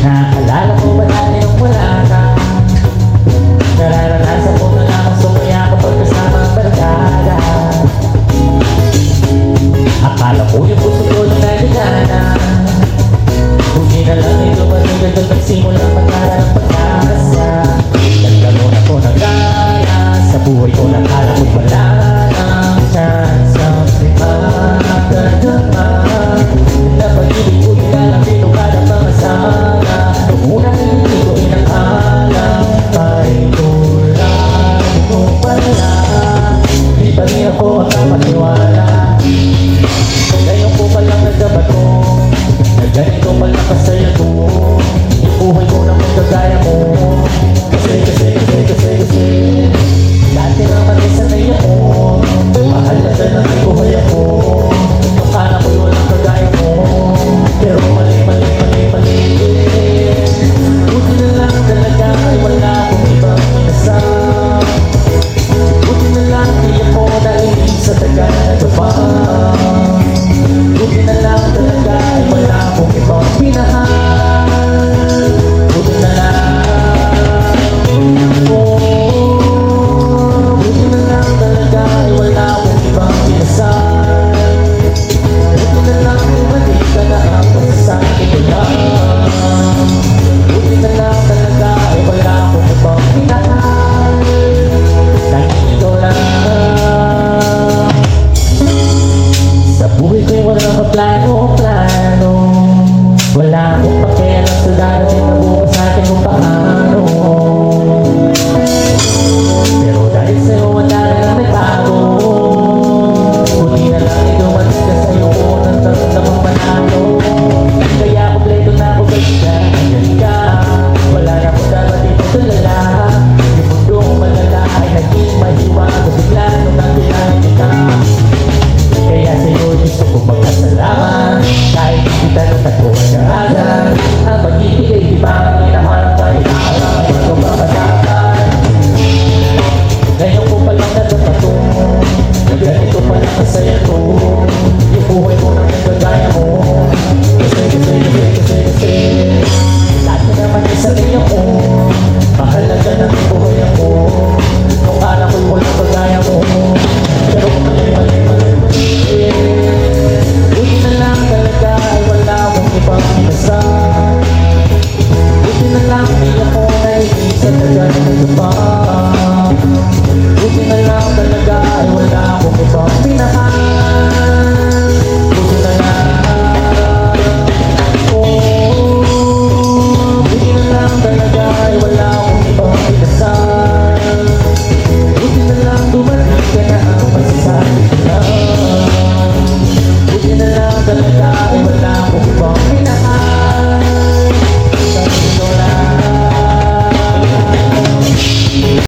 Naalala ko ba dati nung wala ka? Nararanasan ko na lamang sumaya kapag kasama ang barkada. Akala ko yung puso ko nung nagigana. Buti na lang ito matigil doon nagsimulang magkala ng pag-asa. Nagkaroon ako ng gana sa buhay ko, nakala ko'y wala ng chance ang makakadama. Na pag-ibig ko lang dito kada pangasana. Nung unang hindi ko inakala ay tulad ko pala. Di pa rin ako makapaniwala. Ngayon ko palang nagkabato na ganito pala kasaya ko. Yung buhay ko na magkagaya mo. Kasi dati naman ay sanay ako. Mahal na dyan ang buhay ako. Akala ko'y walang kagaya mo. Pero mali Buti na lang talaga ay wala akong ibang inasal. Buti na lang di ako nainig sa tagal na Japan. Buti na lang talaga ay wala akong ibang pinahal. Buti na lang, buti na lang talaga ay wala akong ibang pinasal. Buti na lang bumalik ka na ang pagsasabi ko lang. Buti na lang talaga ay wala akong ibang pinahal. Dahil ito lang. Sa buhay ko'y walang kaplano-plano. Wala akong pakialam sa darating na bukas sa akin kung paano. Pero dahil sa'yo wala na lang nagbago. Buti na lang ikaw malis ka sa'yo ng taramdamang manalo. Kaya kompleto na ako basta ganyan ka. Wala na akong dapat dito tulala. Yung mundong malala ay naging mahiwago bigla nung nakilala kita. Kaya sa'yo gusto ko magkasalamat. Kahit hindi kita natagpuan na agad. Ang pag-ibig ay iba.